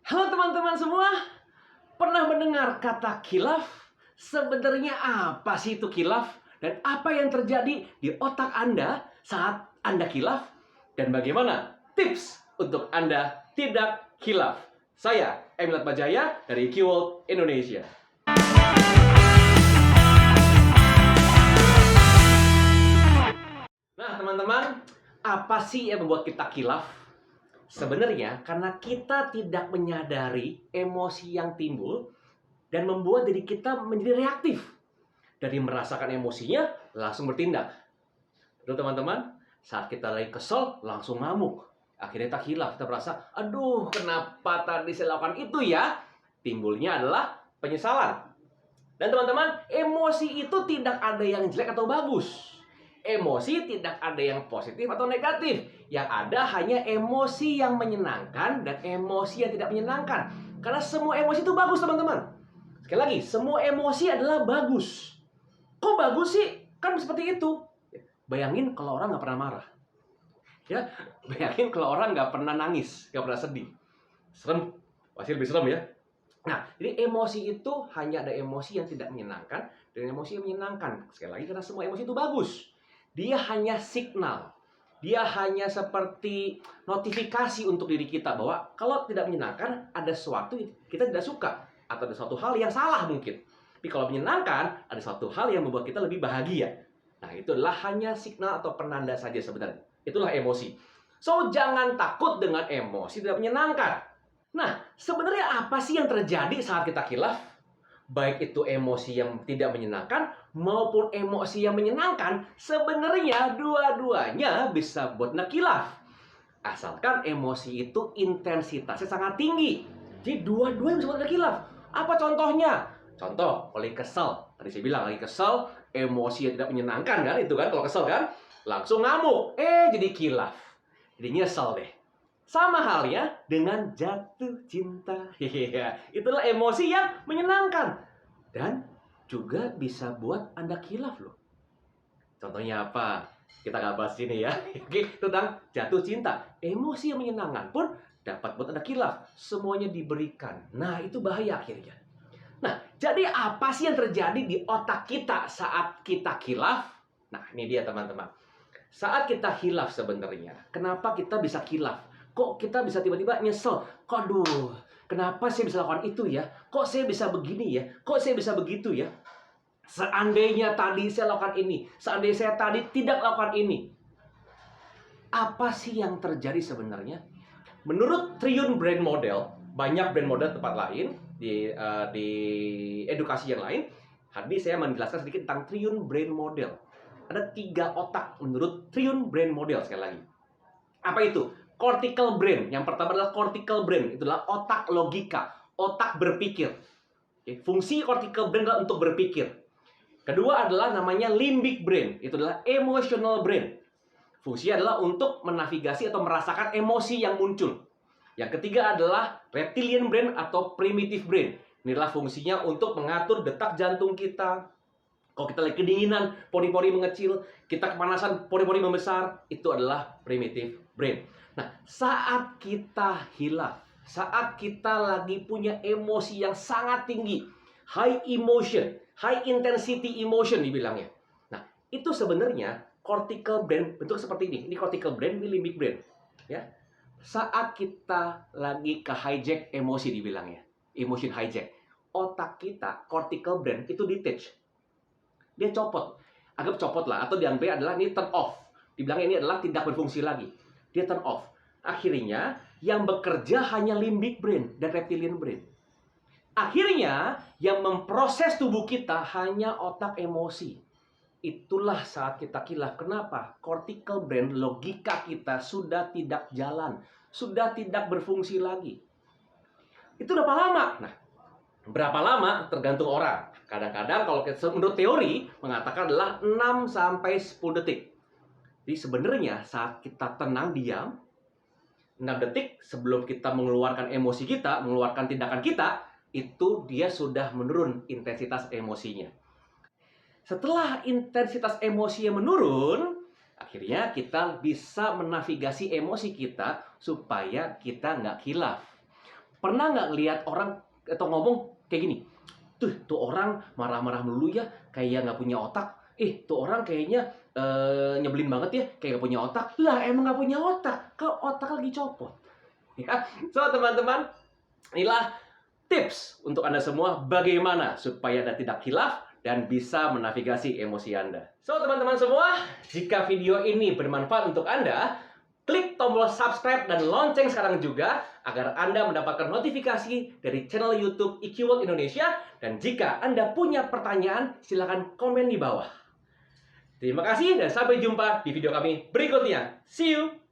Halo teman-teman semua, pernah mendengar kata khilaf? Sebenarnya apa sih itu khilaf? Dan apa yang terjadi di otak Anda saat Anda khilaf? Dan bagaimana tips untuk Anda tidak khilaf? Saya, Emilat Bajaya dari Keyword Indonesia. Nah teman-teman, apa sih yang membuat kita khilaf? Sebenarnya karena kita tidak menyadari emosi yang timbul dan membuat diri kita menjadi reaktif. Dari merasakan emosinya, langsung bertindak. Betul teman-teman? Saat kita lagi kesel, langsung ngamuk. Akhirnya kita khilaf, kita merasa, aduh kenapa tadi saya lakukan itu ya? Timbulnya adalah penyesalan. Dan teman-teman, emosi itu tidak ada yang jelek atau bagus. Emosi tidak ada yang positif atau negatif. Yang ada hanya emosi yang menyenangkan dan emosi yang tidak menyenangkan. Karena semua emosi itu bagus teman-teman. Sekali lagi, semua emosi adalah bagus. Kok bagus sih? Kan seperti itu. Bayangin kalau orang nggak pernah marah. Ya, bayangin kalau orang nggak pernah nangis, nggak pernah sedih. Serem, pasti lebih serem ya. Nah, jadi emosi itu hanya ada emosi yang tidak menyenangkan dan emosi yang menyenangkan. Sekali lagi, karena semua emosi itu bagus. Dia hanya signal. Dia hanya seperti notifikasi untuk diri kita bahwa kalau tidak menyenangkan, ada sesuatu yang kita tidak suka. Atau ada suatu hal yang salah mungkin. Tapi kalau menyenangkan, ada suatu hal yang membuat kita lebih bahagia. Nah, itu adalah hanya signal atau penanda saja sebenarnya. Itulah emosi. So, jangan takut dengan emosi tidak menyenangkan. Nah, sebenarnya apa sih yang terjadi saat kita khilaf? Baik itu emosi yang tidak menyenangkan maupun emosi yang menyenangkan, sebenarnya dua-duanya bisa buat khilaf. Asalkan emosi itu intensitasnya sangat tinggi. Jadi dua-duanya bisa buat khilaf. Apa contohnya? Contoh, lagi kesel. Tadi saya bilang lagi kesel, emosi yang tidak menyenangkan kan, itu kan kalau kesel kan, langsung ngamuk. Jadi khilaf. Jadi nyesel deh. Sama halnya dengan jatuh cinta. Itulah emosi yang menyenangkan. Dan juga bisa buat Anda khilaf loh. Contohnya apa? Kita nggak bahas sini ya. Oke, tentang jatuh cinta. Emosi yang menyenangkan pun dapat buat Anda khilaf. Semuanya diberikan. Nah, itu bahaya akhirnya. Nah, jadi apa sih yang terjadi di otak kita saat kita khilaf? Nah, ini dia teman-teman. Saat kita khilaf sebenarnya, kenapa kita bisa khilaf? Kok kita bisa tiba-tiba nyesel? Kok aduh, kenapa saya bisa lakukan itu ya? Kok saya bisa begini ya? Kok saya bisa begitu ya? Seandainya tadi saya lakukan ini, seandainya saya tadi tidak lakukan ini. Apa sih yang terjadi sebenarnya? Menurut Triune Brain Model, banyak brain model tempat lain di edukasi yang lain. Hari ini saya menjelaskan sedikit tentang Triune Brain Model. Ada 3 otak menurut Triune Brain Model sekali lagi. Apa itu? Cortical brain. Yang pertama adalah cortical brain. Itu adalah otak logika, otak berpikir. Fungsi cortical brain adalah untuk berpikir. Kedua adalah namanya limbic brain. Itu adalah emotional brain. Fungsinya adalah untuk menavigasi atau merasakan emosi yang muncul. Yang ketiga adalah reptilian brain atau primitive brain. Inilah fungsinya untuk mengatur detak jantung kita. Kalau kita lagi kedinginan, pori-pori mengecil, kita kepanasan, pori-pori membesar, itu adalah primitive brain. Nah, saat kita hilaf, saat kita lagi punya emosi yang sangat tinggi, high emotion, high intensity emotion dibilangnya. Nah, itu sebenarnya cortical brain bentuk seperti ini. Ini cortical brain, ini limbic brain. Ya. Saat kita lagi ke hijack emosi dibilangnya. Emotion hijack. Otak kita, cortical brain, itu detach. Dia copot. Anggap copot lah. Atau diambil adalah ini turn off. Dibilangnya ini adalah tidak berfungsi lagi. Dia turn off. Akhirnya, yang bekerja hanya limbic brain dan reptilian brain. Akhirnya, yang memproses tubuh kita hanya otak emosi. Itulah saat kita khilaf. Kenapa? Cortical brain, logika kita sudah tidak jalan. Sudah tidak berfungsi lagi. Itu berapa lama? Nah, berapa lama tergantung orang. Kadang-kadang kalau menurut teori mengatakan adalah 6-10 detik. Jadi sebenarnya saat kita tenang, diam, 6 detik sebelum kita mengeluarkan emosi kita, mengeluarkan tindakan kita, itu dia sudah menurun intensitas emosinya. Setelah intensitas emosi yang menurun, akhirnya kita bisa menavigasi emosi kita supaya kita nggak khilaf. Pernah nggak lihat orang atau ngomong kayak gini? Tuh orang marah-marah melulu ya, kayak nggak punya otak. Tuh orang kayaknya nyebelin banget ya, kayak nggak punya otak. Lah, emang nggak punya otak, kalau otak lagi copot. Ya, so teman-teman, inilah tips untuk Anda semua bagaimana supaya Anda tidak khilaf dan bisa menavigasi emosi Anda. So teman-teman semua, jika video ini bermanfaat untuk Anda, klik tombol subscribe dan lonceng sekarang juga agar Anda mendapatkan notifikasi dari channel YouTube EQ World Indonesia. Dan jika Anda punya pertanyaan, silakan komen di bawah. Terima kasih dan sampai jumpa di video kami berikutnya. See you!